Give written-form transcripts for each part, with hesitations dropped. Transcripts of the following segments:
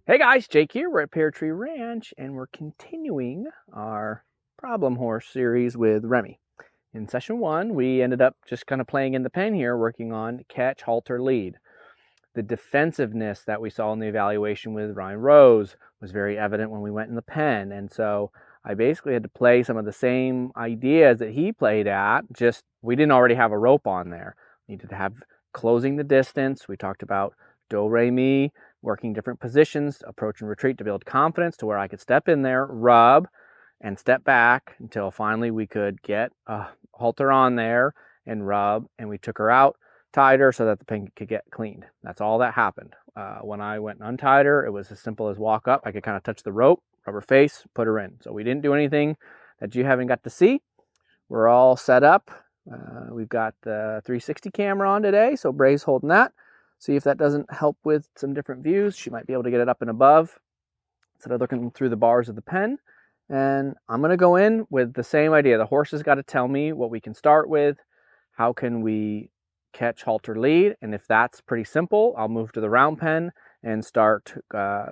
Hey guys, Jake here. We're at Pear Tree Ranch and we're continuing our problem horse series with Remy. In session 1, we ended up just kind of playing in the pen here, working on catch, halter, lead. The defensiveness that we saw in the evaluation with Ryan Rose was very evident when we went in the pen. And so I basically had to play some of the same ideas that he played at, just we didn't already have a rope on there. We needed to have closing the distance. We talked about do, re, mi, working different positions, approach and retreat to build confidence to where I could step in there, rub, and step back until finally we could get a halter on there and rub, and we took her out, tied her so that the pen could get cleaned. That's all that happened. When I went and untied her, it was as simple as walk up. I could kind of touch the rope, rub her face, put her in. So we didn't do anything that you haven't got to see. We're all set up. We've got the 360 camera on today, so Bray's holding that. See if that doesn't help with some different views. She might be able to get it up and above instead of looking through the bars of the pen. And I'm going to go in with the same idea. The horse has got to tell me what we can start with. How can we catch, halter, lead? And if that's pretty simple, I'll move to the round pen and start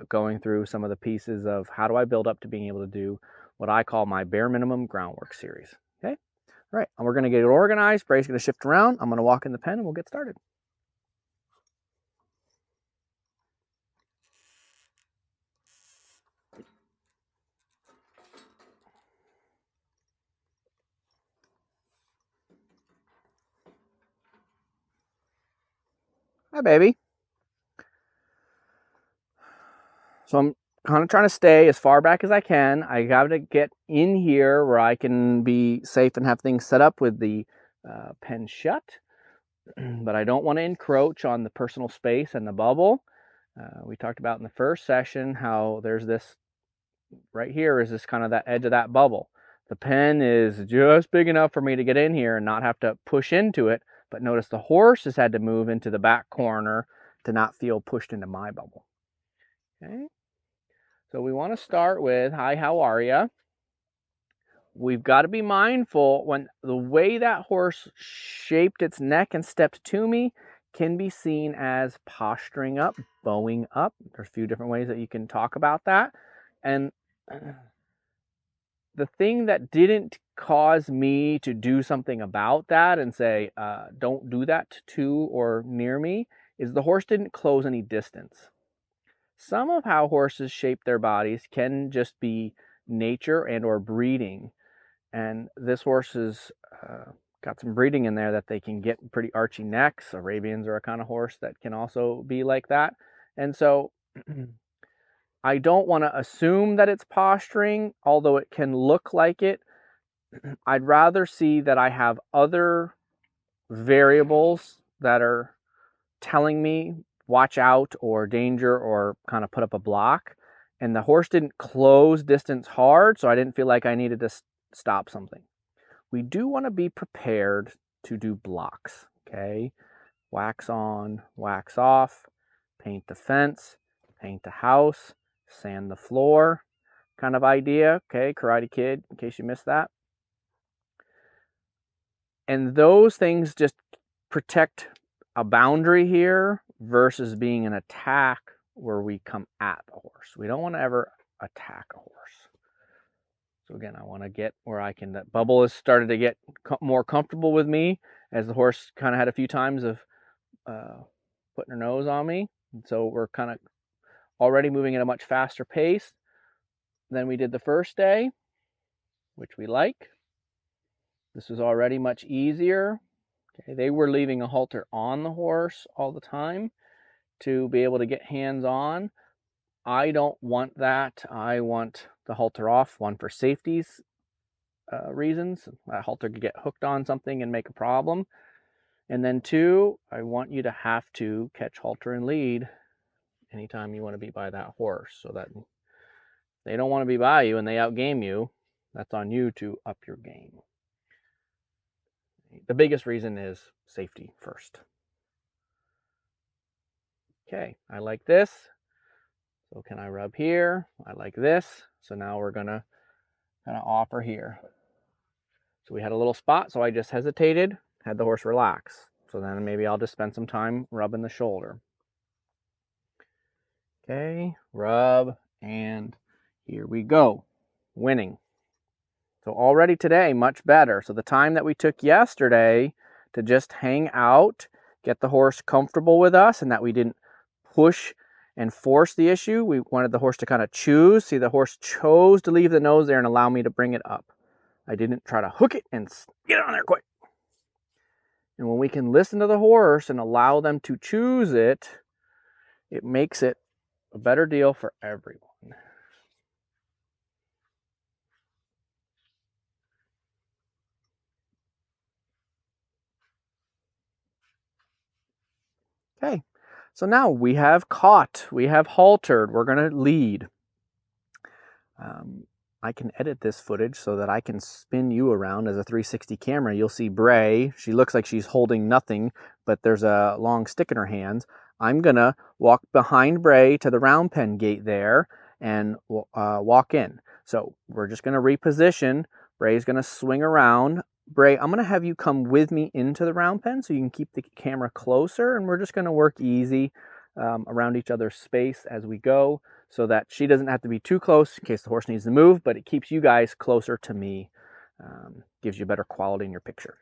going through some of the pieces of how do I build up to being able to do what I call my bare minimum groundwork series. Okay? All right, and we're going to get it organized. Bray's going to shift around. I'm going to walk in the pen and we'll get started. Hi, baby. So I'm kind of trying to stay as far back as I can. I got to get in here where I can be safe and have things set up with the pen shut. But I don't want to encroach on the personal space and the bubble. We talked about in the first session how there's this, right here is this kind of that edge of that bubble. The pen is just big enough for me to get in here and not have to push into it. But notice the horse has had to move into the back corner to not feel pushed into my bubble. Okay. So we want to start with, hi, how are you? We've got to be mindful when the way that horse shaped its neck and stepped to me can be seen as posturing up, bowing up. There's a few different ways that you can talk about that. And the thing that didn't cause me to do something about that and say, don't do that to or near me, is the horse didn't close any distance. Some of how horses shape their bodies can just be nature and or breeding. And this horse has got some breeding in there that they can get pretty archy necks. Arabians are a kind of horse that can also be like that. And so I don't want to assume that it's posturing, although it can look like it. I'd rather see that I have other variables that are telling me watch out or danger or kind of put up a block. And the horse didn't close distance hard, so I didn't feel like I needed to stop something. We do want to be prepared to do blocks, okay? Wax on, wax off, paint the fence, paint the house, sand the floor kind of idea, okay? Karate Kid, in case you missed that. And those things just protect a boundary here versus being an attack where we come at the horse. We don't want to ever attack a horse. So again, I want to get where I can, that bubble has started to get more comfortable with me as the horse kind of had a few times of putting her nose on me. And so we're kind of already moving at a much faster pace than we did the first day, which we like. This was already much easier. Okay, they were leaving a halter on the horse all the time to be able to get hands on. I don't want that. I want the halter off, one for safety's reasons. That halter could get hooked on something and make a problem. And then two, I want you to have to catch, halter, and lead anytime you want to be by that horse, so that they don't want to be by you and they outgame you. That's on you to up your game. The biggest reason is safety first. Okay, I like this. So can I rub here? I like this. So now we're going to kind of offer here. So we had a little spot, so I just hesitated, had the horse relax. So then maybe I'll just spend some time rubbing the shoulder. Okay, rub, and here we go. Winning. So already today, much better. So the time that we took yesterday to just hang out, get the horse comfortable with us, and that we didn't push and force the issue. We wanted the horse to kind of choose. See, the horse chose to leave the nose there and allow me to bring it up. I didn't try to hook it and get on there quick. And when we can listen to the horse and allow them to choose it, it makes it a better deal for everyone. Okay, so now we have caught, we have haltered, we're going to lead. I can edit this footage so that I can spin you around as a 360 camera. You'll see Bray. She looks like she's holding nothing, but there's a long stick in her hands. I'm going to walk behind Bray to the round pen gate there and walk in. So we're just going to reposition. Bray's going to swing around. Bray, I'm going to have you come with me into the round pen so you can keep the camera closer, and we're just going to work easy around each other's space as we go, so that she doesn't have to be too close in case the horse needs to move, but it keeps you guys closer to me, gives you better quality in your picture.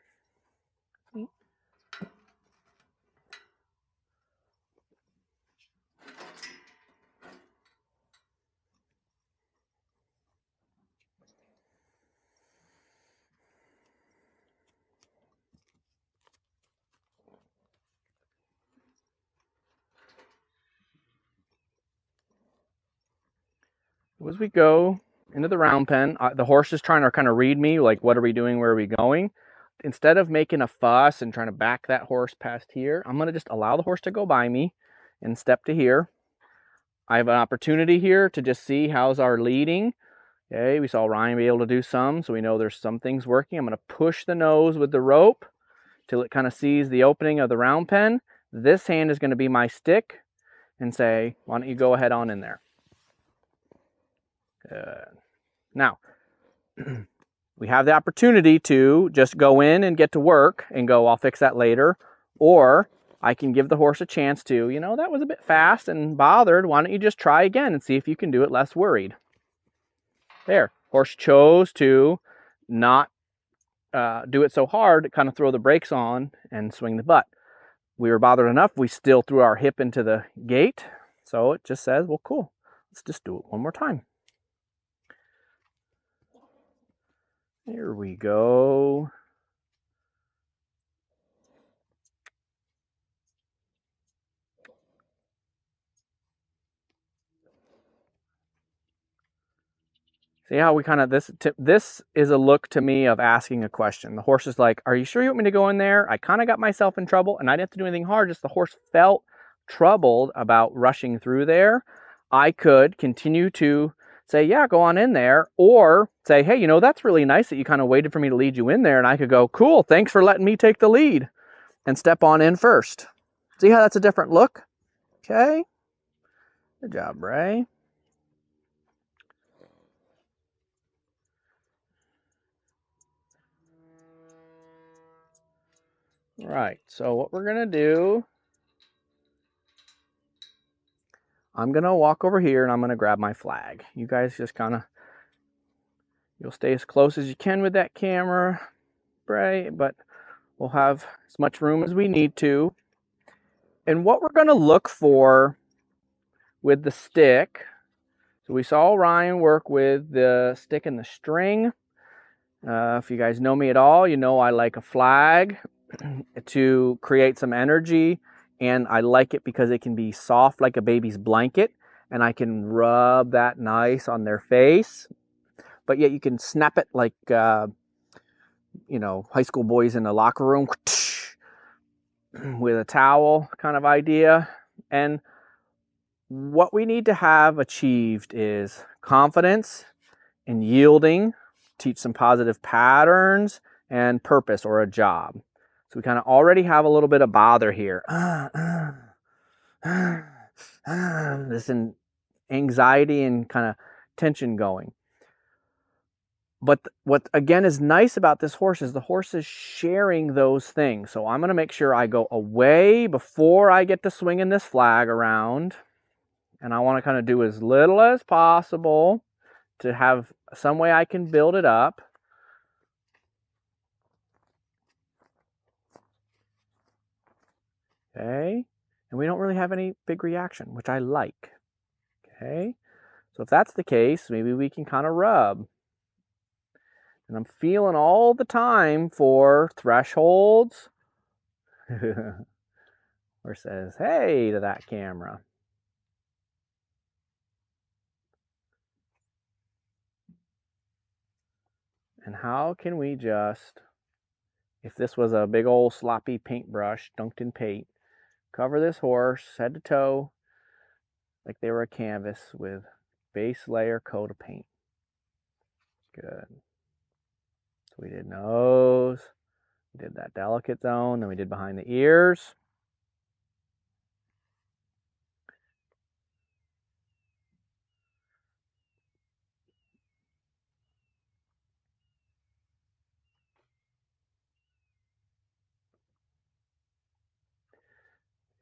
As we go into the round pen, the horse is trying to kind of read me, like, what are we doing, where are we going? Instead of making a fuss and trying to back that horse past here, I'm going to just allow the horse to go by me and step to here. I have an opportunity here to just see how's our leading. Okay, we saw Ryan be able to do some, so we know there's some things working. I'm going to push the nose with the rope till it kind of sees the opening of the round pen. This hand is going to be my stick and say, why don't you go ahead on in there? Good. Now, we have the opportunity to just go in and get to work and go, I'll fix that later. Or I can give the horse a chance to, you know, that was a bit fast and bothered. Why don't you just try again and see if you can do it less worried? There, horse chose to not do it so hard to kind of throw the brakes on and swing the butt. We were bothered enough, we still threw our hip into the gate. So it just says, well, cool, let's just do it one more time. Here we go. See how we kind of, this is a look to me of asking a question. The horse is like, are you sure you want me to go in there? I kind of got myself in trouble and I didn't have to do anything hard, just the horse felt troubled about rushing through there. I could continue to say, yeah, go on in there, or say, hey, you know, that's really nice that you kind of waited for me to lead you in there, and I could go, cool, thanks for letting me take the lead, and step on in first. See how that's a different look? Okay. Good job, Ray. All right, so what we're going to do, I'm going to walk over here and I'm going to grab my flag. You guys just kind of, you'll stay as close as you can with that camera, Bray, but we'll have as much room as we need to. And what we're going to look for with the stick, so we saw Ryan work with the stick and the string. If you guys know me at all, you know I like a flag to create some energy, and I like it because it can be soft like a baby's blanket, and I can rub that nice on their face, but yet you can snap it like you know, high school boys in the locker room with a towel kind of idea. And what we need to have achieved is confidence and yielding, teach some positive patterns, and purpose or a job. So we kind of already have a little bit of bother here. This anxiety and kind of tension going. But what again is nice about this horse is the horse is sharing those things. So I'm going to make sure I go away before I get to swinging this flag around. And I want to kind of do as little as possible to have some way I can build it up. Okay, and we don't really have any big reaction, which I like. Okay, so if that's the case, maybe we can kind of rub. And I'm feeling all the time for thresholds. Or says, hey, to that camera. And how can we just, if this was a big old sloppy paintbrush dunked in paint, cover this horse head to toe like they were a canvas with base layer coat of paint. Good. So we did nose, we did that delicate zone, then we did behind the ears.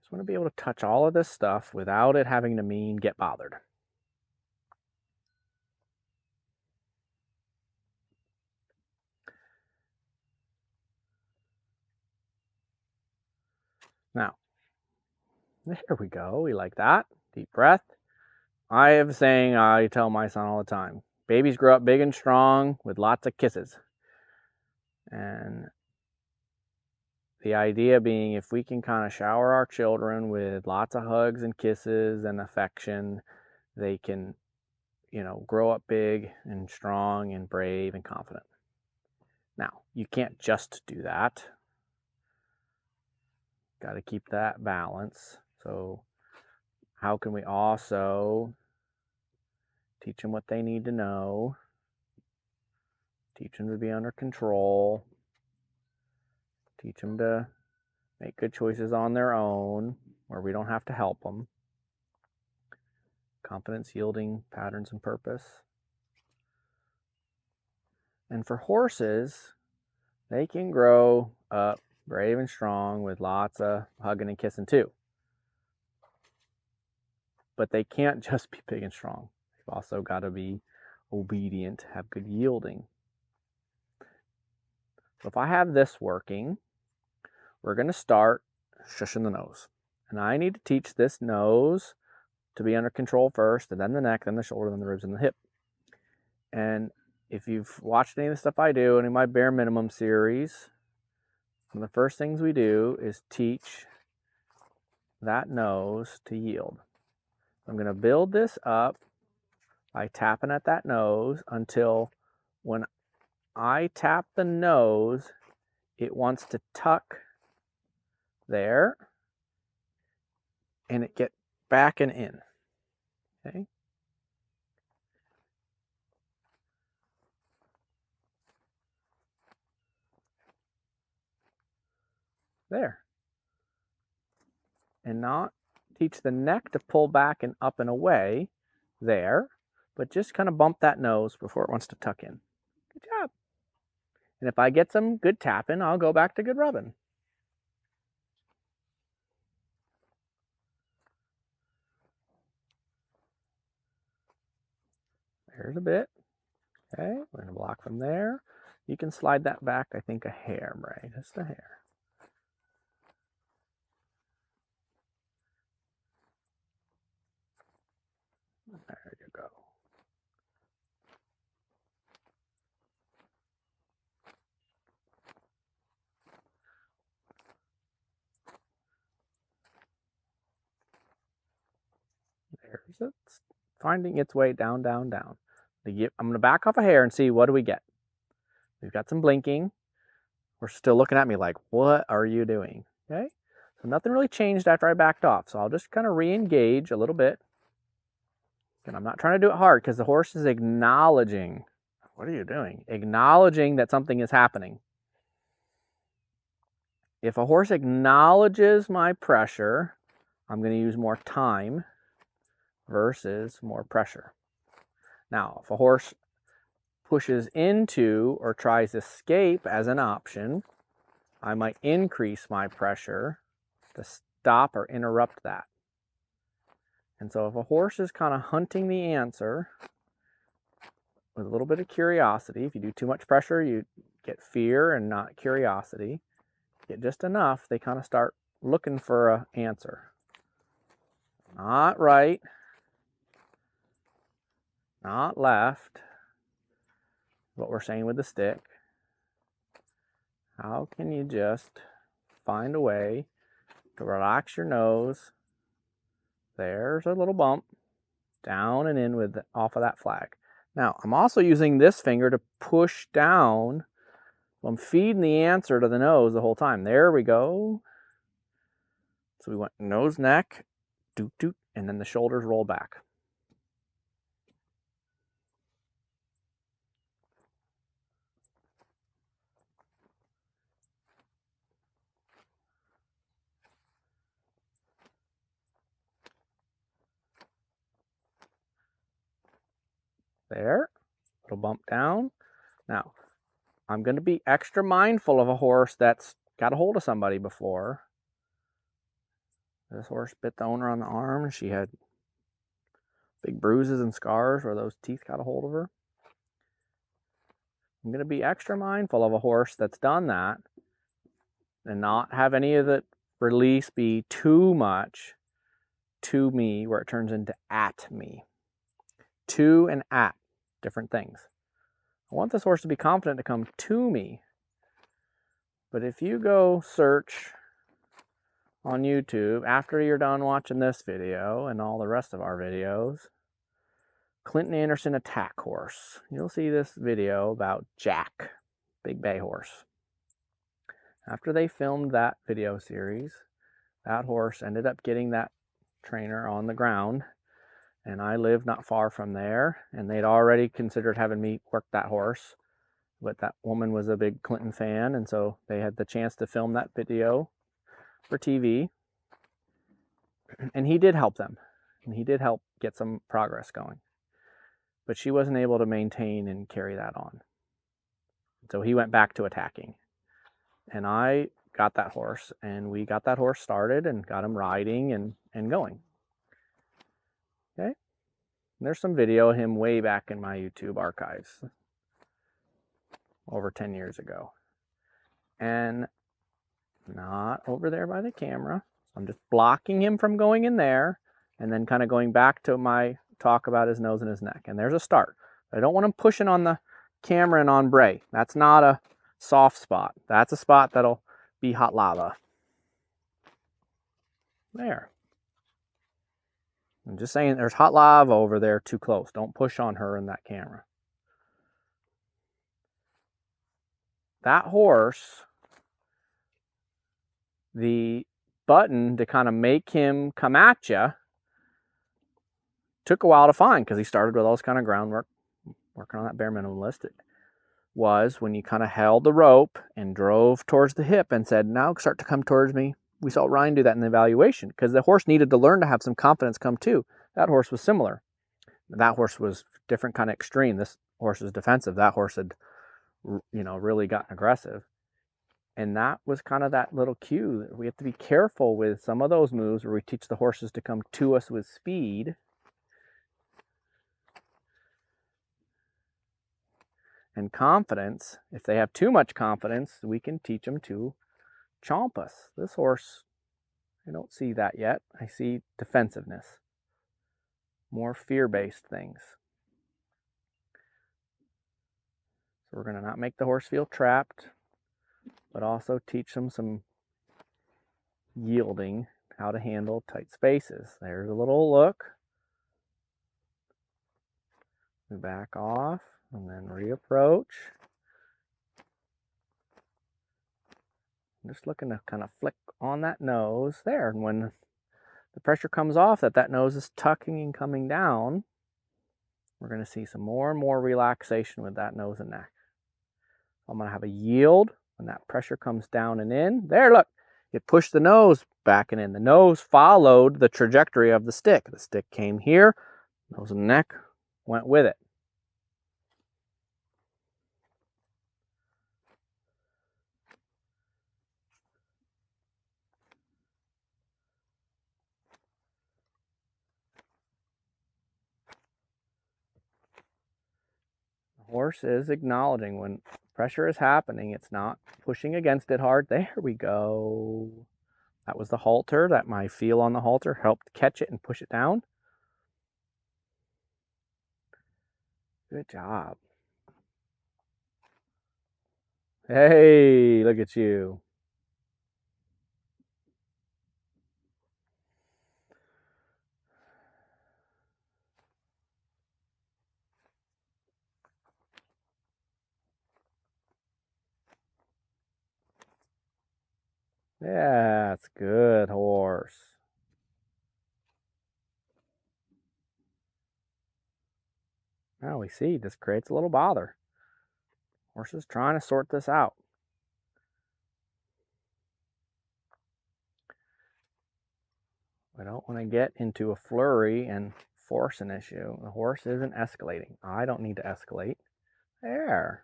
Just want to be able to touch all of this stuff without it having to mean get bothered. Now, there we go. We like that. Deep breath. I have a saying I tell my son all the time. Babies grow up big and strong with lots of kisses. And the idea being if we can kind of shower our children with lots of hugs and kisses and affection, they can, grow up big and strong and brave and confident. Now, you can't just do that. Got to keep that balance. So how can we also teach them what they need to know, teach them to be under control, teach them to make good choices on their own where we don't have to help them. Confidence, yielding, patterns, and purpose. And for horses, they can grow up brave and strong with lots of hugging and kissing too. But they can't just be big and strong. They've also got to be obedient, have good yielding. So if I have this working, we're going to start shushing the nose. And I need to teach this nose to be under control first, and then the neck, then the shoulder, then the ribs, and the hip. And if you've watched any of the stuff I do, any of my bare minimum series, one of the first things we do is teach that nose to yield. I'm going to build this up by tapping at that nose until when I tap the nose, it wants to tuck there and it get back and in. Okay. There. And not teach the neck to pull back and up and away there, but just kind of bump that nose before it wants to tuck in. Good job. And if I get some good tapping, I'll go back to good rubbing. There's a bit. Okay, we're going to block from there. You can slide that back, I think, a hair, right? Just a hair. There you go. There's it. Finding its way down, down, down. I'm going to back off a hair and see what do we get. We've got some blinking. We're still looking at me like, what are you doing? Okay, so nothing really changed after I backed off. So I'll just kind of re-engage a little bit. And I'm not trying to do it hard because the horse is acknowledging. What are you doing? Acknowledging that something is happening. If a horse acknowledges my pressure, I'm going to use more time versus more pressure. Now, if a horse pushes into or tries escape as an option, I might increase my pressure to stop or interrupt that. And so if a horse is kind of hunting the answer with a little bit of curiosity, if you do too much pressure, you get fear and not curiosity. Get just enough, they kind of start looking for an answer. Not right, not left, what we're saying with the stick. How can you just find a way to relax your nose? There's a little bump, down and in with off of that flag. Now, I'm also using this finger to push down. I'm feeding the answer to the nose the whole time. There we go. So we went nose, neck, doot, doot, and then the shoulders roll back. There, little bump down. Now, I'm going to be extra mindful of a horse that's got a hold of somebody before. This horse bit the owner on the arm. She had big bruises and scars where those teeth got a hold of her. I'm going to be extra mindful of a horse that's done that and not have any of the release be too much to me where it turns into at me. To and at, different things. I want this horse to be confident to come to me. But if you go search on YouTube after you're done watching this video and all the rest of our videos, Clinton Anderson attack horse, you'll see this video about Jack, big bay horse. After they filmed that video series, that horse ended up getting that trainer on the ground, and I lived not far from there, and they'd already considered having me work that horse, but that woman was a big Clinton fan, and so they had the chance to film that video for TV, and he did help them, and he did help get some progress going, but she wasn't able to maintain and carry that on. So he went back to attacking, and I got that horse, and we got that horse started and got him riding and going. Okay, and there's some video of him way back in my YouTube archives over 10 years ago, and not over there by the camera. I'm just blocking him from going in there and then kind of going back to my talk about his nose and his neck. And there's a start. I don't want him pushing on the camera and on Bray. That's not a soft spot. That's a spot that'll be hot lava. There. I'm just saying there's hot lava over there too close. Don't push on her in that camera. That horse, the button to kind of make him come at you took a while to find because he started with all this kind of groundwork, working on that bare minimum list. It was when you kind of held the rope and drove towards the hip and said, now start to come towards me. We saw Ryan do that in the evaluation because the horse needed to learn to have some confidence come too. That horse was similar. That horse was different kind of extreme. This horse was defensive. That horse had, really gotten aggressive. And that was kind of that little cue that we have to be careful with some of those moves where we teach the horses to come to us with speed. And confidence, if they have too much confidence, we can teach them to chomp us. This horse, I don't see that yet. I see defensiveness, more fear-based things. So we're going to not make the horse feel trapped, but also teach them some yielding, how to handle tight spaces. There's a little look. We back off and then reapproach. I'm just looking to kind of flick on that nose there. And when the pressure comes off, that nose is tucking and coming down, we're going to see some more and more relaxation with that nose and neck. I'm going to have a yield when that pressure comes down and in. There, look, it pushed the nose back and in. The nose followed the trajectory of the stick. The stick came here, nose and neck went with it. Horse is acknowledging when pressure is happening. It's not pushing against it hard. There we go. That was the halter. That my feel on the halter helped catch it and push it down. Good job. Hey, look at you. Yeah, that's good, horse. Now we see this creates a little bother. Horse is trying to sort this out. I don't want to get into a flurry and force an issue. The horse isn't escalating. I don't need to escalate. There.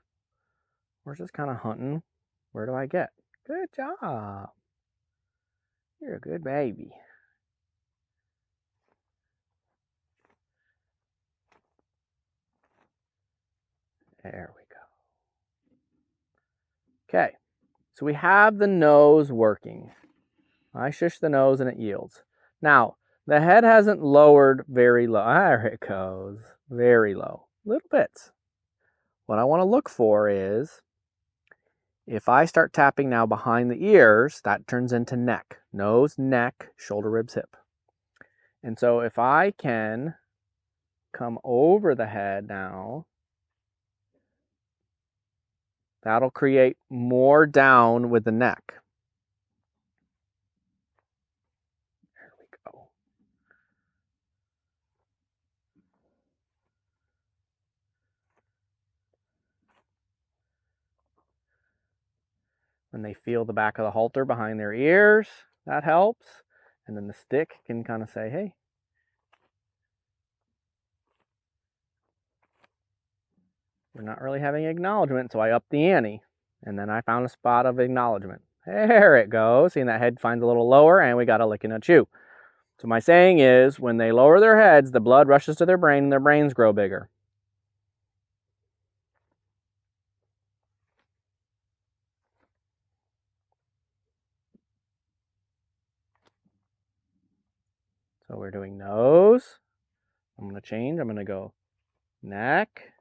Horse is kind of hunting. Where do I get? Good job. You're a good baby. There we go. Okay, so we have the nose working. I shush the nose and it yields. Now, the head hasn't lowered very low. There it goes. Very low. Little bits. What I want to look for is, if I start tapping now behind the ears, that turns into neck. Nose, neck, shoulder, ribs, hip. And so if I can come over the head now, that'll create more down with the neck. There we go. When they feel the back of the halter behind their ears, that helps. And then the stick can kind of say, hey, we're not really having acknowledgement, so I upped the ante. And then I found a spot of acknowledgement. There it goes. Seeing that head finds a little lower, and we got a lick and a chew. So my saying is, when they lower their heads, the blood rushes to their brain and their brains grow bigger. So we're doing nose. I'm going to change. I'm going to go neck.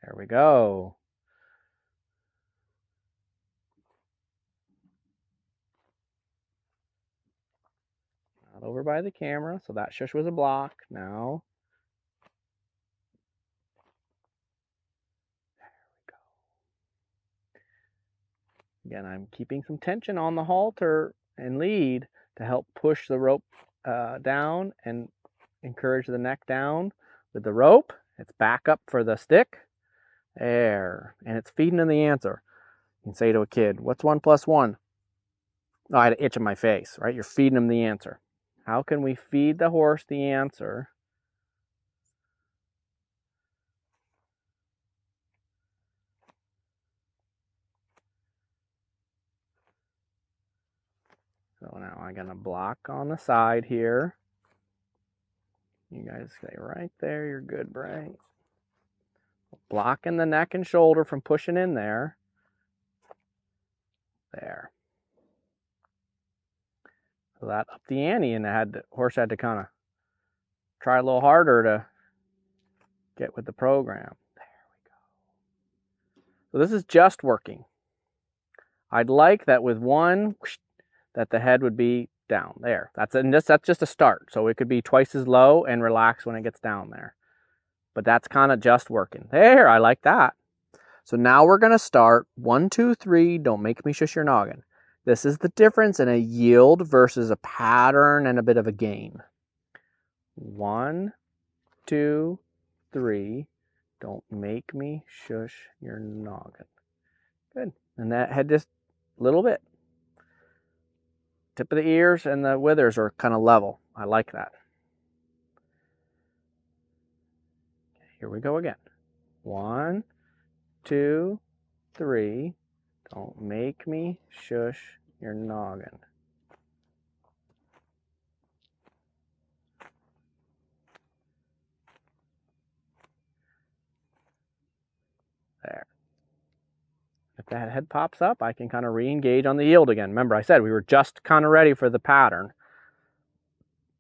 There we go. Not over by the camera, so that shush was a block. Now, there we go. Again, I'm keeping some tension on the halter and lead to help push the rope down and encourage the neck down with the rope. It's back up for the stick. There. And it's feeding them the answer. You can say to a kid, what's 1 + 1? Oh, I had an itch in my face, right? You're feeding them the answer. How can we feed the horse the answer? So now I'm going to block on the side here. You guys stay right there. You're good, Bray. Blocking the neck and shoulder from pushing in there. There. So that upped the ante, and the horse had to kind of try a little harder to get with the program. There we go. So this is just working. I'd like that with one, that the head would be down there. That's just a start. So it could be twice as low and relax when it gets down there. But that's kind of just working. There, I like that. So now we're going to start 1, 2, 3, don't make me shush your noggin. This is the difference in a yield versus a pattern and a bit of a gain. 1, 2, 3, don't make me shush your noggin. Good. And that head just a little bit. Tip of the ears and the withers are kind of level. I like that. Here we go again. 1, 2, 3. Don't make me shush your noggin. that head pops up, I can kind of re-engage on the yield again. Remember, I said we were just kind of ready for the pattern.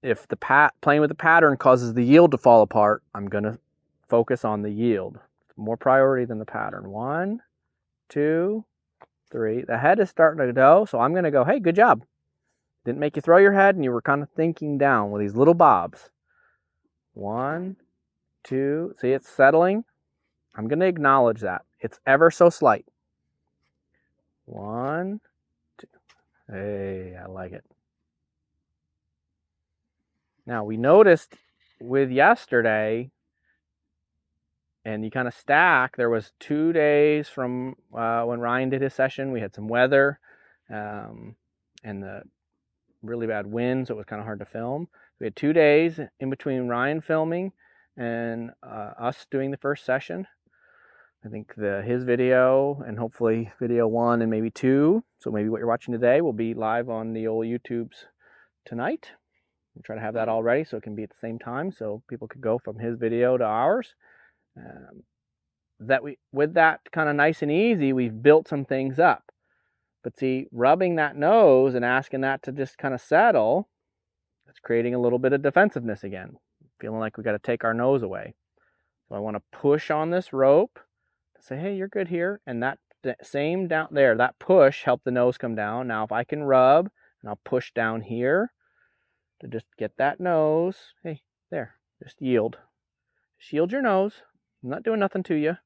If the playing with the pattern causes the yield to fall apart, I'm going to focus on the yield. It's more priority than the pattern. 1, 2, 3. The head is starting to go, so I'm going to go, hey, good job. Didn't make you throw your head, and you were kind of thinking down with these little bobs. 1, 2. See, it's settling. I'm going to acknowledge that. It's ever so slight. 1, 2. Hey, I like it. Now, we noticed with yesterday, and you kind of stack, there was 2 days from when Ryan did his session. We had some weather and the really bad wind, so it was kind of hard to film. We had 2 days in between Ryan filming and us doing the first session. I think his video and hopefully video 1 and maybe 2, so maybe what you're watching today will be live on the old YouTubes tonight. We'll try to have that all ready so it can be at the same time so people could go from his video to ours. With that kind of nice and easy, we've built some things up. But see, rubbing that nose and asking that to just kind of settle, it's creating a little bit of defensiveness again. Feeling like we got to take our nose away. So I want to push on this rope to say, hey, you're good here. And that same down there, that push helped the nose come down. Now if I can rub and I'll push down here to just get that nose. Hey, there, just yield. Just yield your nose. I'm not doing nothing to you.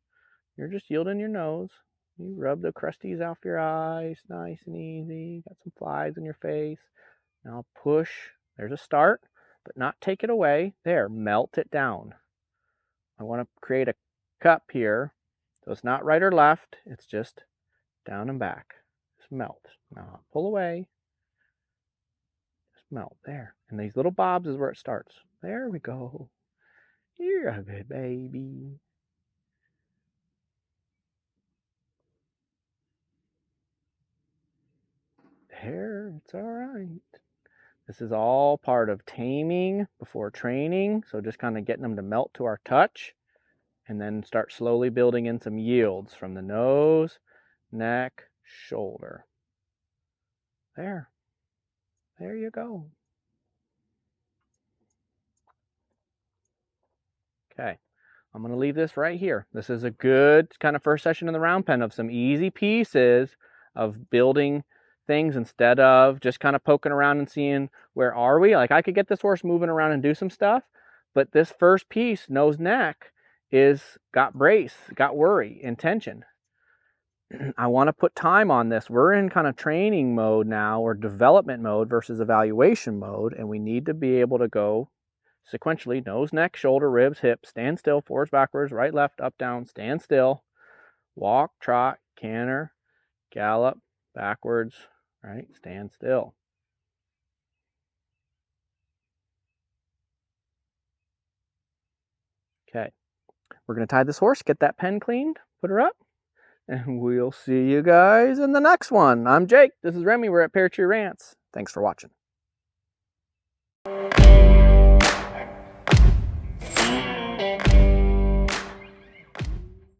You're just yielding your nose. You rub the crusties off your eyes, nice and easy. Got some flies in your face. Now push. There's a start, but not take it away. There, melt it down. I want to create a cup here. So it's not right or left. It's just down and back. Just melt. Now pull away. Just melt. There. And these little bobs is where it starts. There we go. You're a good baby. There, it's all right. This is all part of taming before training. So just kind of getting them to melt to our touch and then start slowly building in some yields from the nose, neck, shoulder. There. There you go. Okay. I'm going to leave this right here. This is a good kind of first session in the round pen of some easy pieces of building things instead of just kind of poking around and seeing where are we. Like I could get this horse moving around and do some stuff, but this first piece, nose, neck, got brace, got worry, intention. I want to put time on this. We're in kind of training mode now, or development mode versus evaluation mode, and we need to be able to go sequentially, nose, neck, shoulder, ribs, hips, stand still, forwards, backwards, right, left, up, down, stand still, walk, trot, canter, gallop, backwards, right, stand still. Okay, we're going to tie this horse, get that pen cleaned, put her up, and we'll see you guys in the next one. I'm Jake. This is Remy. We're at Pear Tree Ranch. Thanks for watching.